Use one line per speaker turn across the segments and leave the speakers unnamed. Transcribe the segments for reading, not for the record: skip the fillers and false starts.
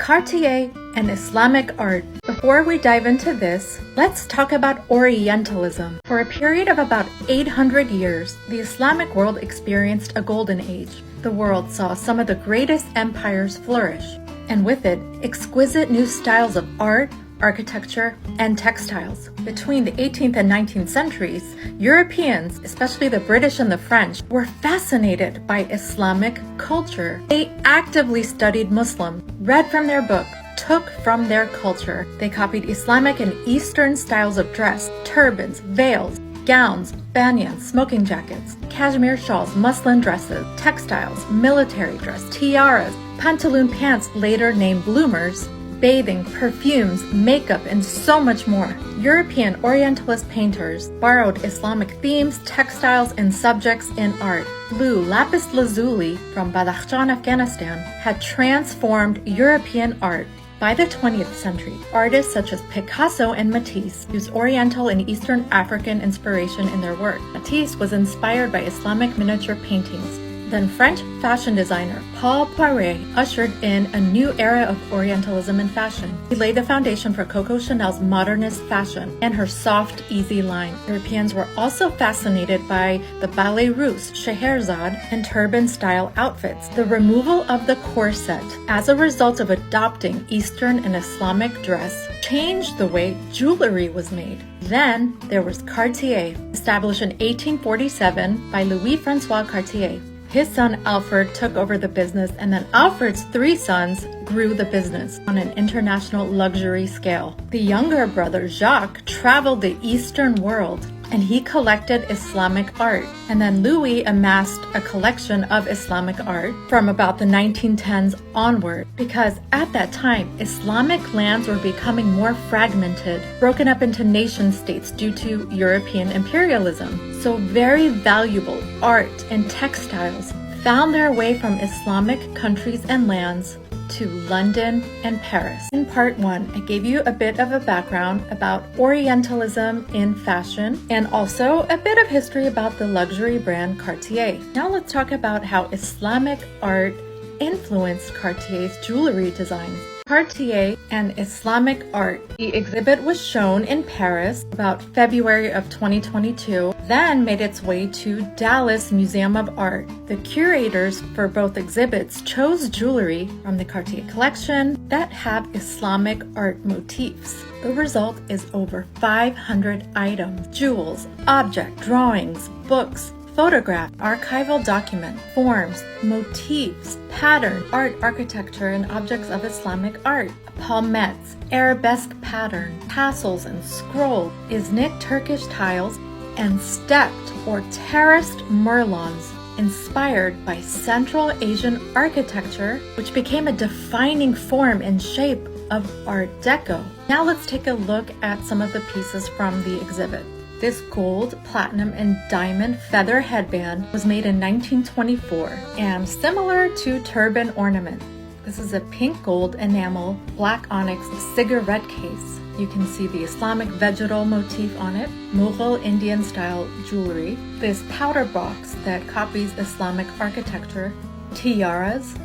Cartier and Islamic art. Before we dive into this, let's talk about Orientalism. For a period of about 800 years, the Islamic world experienced a golden age. The world saw some of the greatest empires flourish, and with it, exquisite new styles of art, architecture, and textiles. Between the 18th and 19th centuries, Europeans, especially the British and the French, were fascinated by Islamic culture. They actively studied Muslim, read from their book, took from their culture. They copied Islamic and Eastern styles of dress, turbans, veils, gowns, banyans, smoking jackets, cashmere shawls, muslin dresses, textiles, military dress, tiaras, pantaloon pants later named bloomers, bathing, perfumes, makeup, and so much more. European Orientalist painters borrowed Islamic themes, textiles, and subjects in art. Blue lapis lazuli from Badakhshan, Afghanistan, had transformed European art. By the 20th century, artists such as Picasso and Matisse used Oriental and Eastern African inspiration in their work. Matisse was inspired by Islamic miniature paintings. Then French fashion designer Paul Poiret ushered in a new era of Orientalism in fashion. He laid the foundation for Coco Chanel's modernist fashion and her soft, easy line. Europeans were also fascinated by the ballet russe, Scheherazade, and turban-style outfits. The removal of the corset, as a result of adopting Eastern and Islamic dress, changed the way jewelry was made. Then there was Cartier, established in 1847 by Louis-François Cartier. His son Alfred took over the business, and then Alfred's three sons grew the business on an international luxury scale. The younger brother Jacques traveled the Eastern world, and he collected Islamic art. And then Louis amassed a collection of Islamic art from about the 1910s onward, because at that time, Islamic lands were becoming more fragmented, broken up into nation states due to European imperialism. So very valuable art and textiles found their way from Islamic countries and lands to London and Paris. In part 1, I gave you a bit of a background about Orientalism in fashion and also a bit of history about the luxury brand Cartier. Now let's talk about how Islamic art influenced Cartier's jewelry designs. Cartier and Islamic Art. The exhibit was shown in Paris about February of 2022, then made its way to Dallas Museum of Art. The curators for both exhibits chose jewelry from the Cartier collection that have Islamic art motifs. The result is over 500 items, jewels, objects, drawings, books, photograph, archival document, forms, motifs, pattern, art, architecture, and objects of Islamic art, palmettes, arabesque pattern, tassels and scrolls, Iznik Turkish tiles, and stepped or terraced merlons inspired by Central Asian architecture, which became a defining form and shape of Art Deco. Now let's take a look at some of the pieces from the exhibit. This gold, platinum, and diamond feather headband was made in 1924 and similar to turban ornament. This is a pink gold enamel, black onyx cigarette case. You can see the Islamic vegetal motif on it, Mughal Indian style jewelry, this powder box that copies Islamic architecture, tiaras,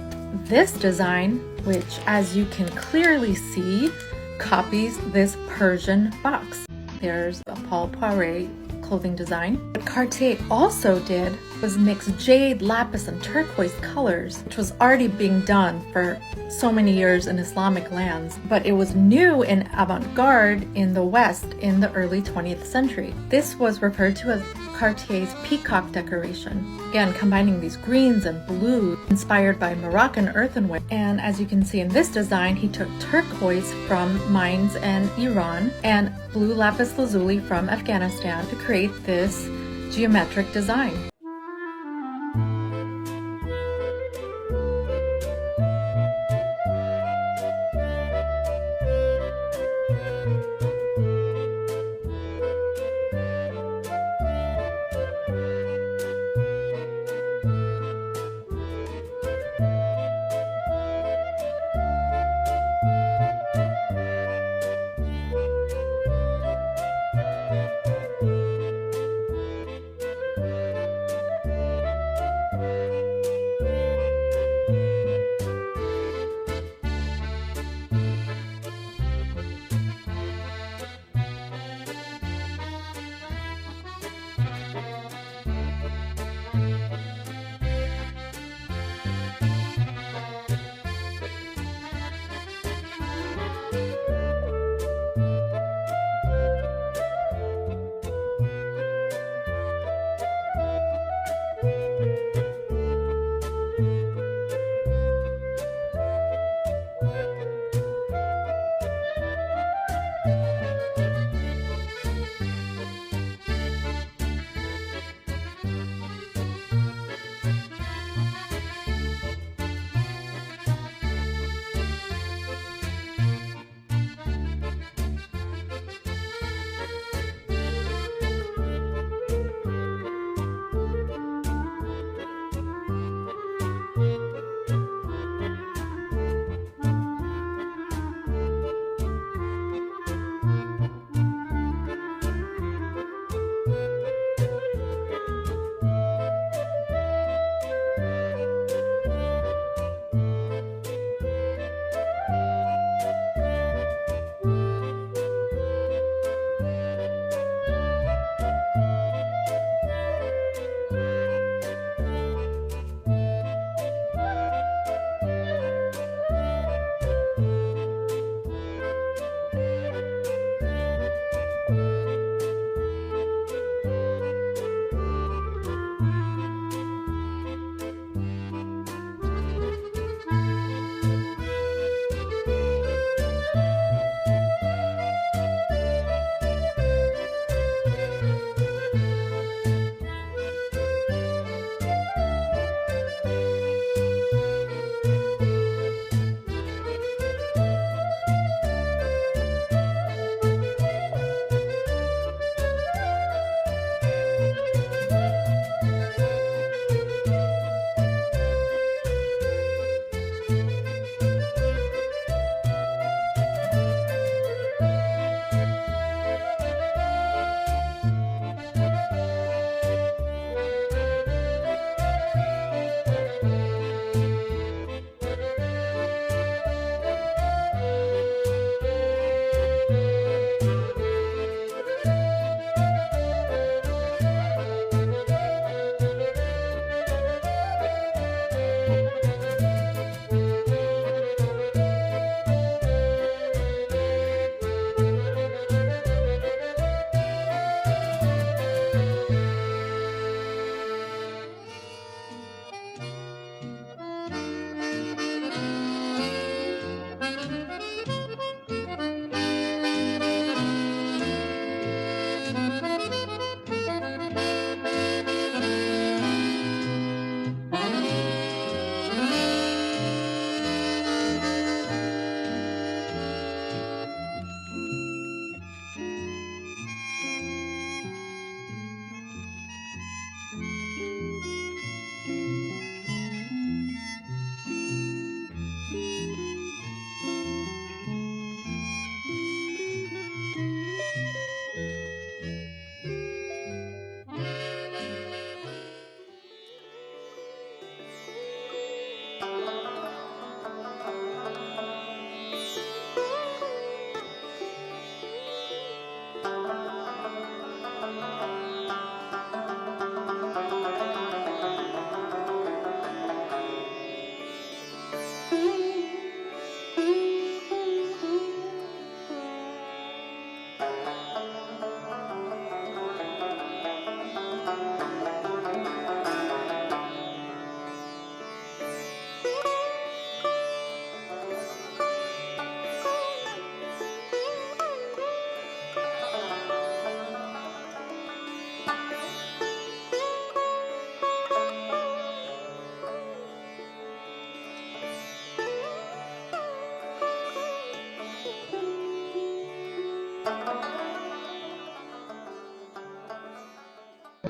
this design, which as you can clearly see, copies this Persian box. There's a Paul Poiret clothing design. What Cartier also did was mix jade, lapis, and turquoise colors, which was already being done for so many years in Islamic lands, but it was new and avant-garde in the West in the early 20th century. This was referred to as Cartier's peacock decoration. Again, combining these greens and blues inspired by Moroccan earthenware. And as you can see in this design, he took turquoise from mines in Iran and blue lapis lazuli from Afghanistan to create this geometric design.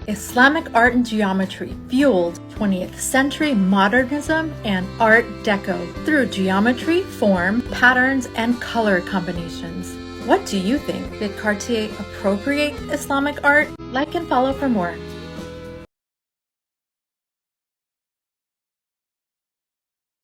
Islamic art and geometry fueled 20th century modernism and Art Deco through geometry, form, patterns, and color combinations. What do you think? Did Cartier appropriate Islamic art? Like and follow for more.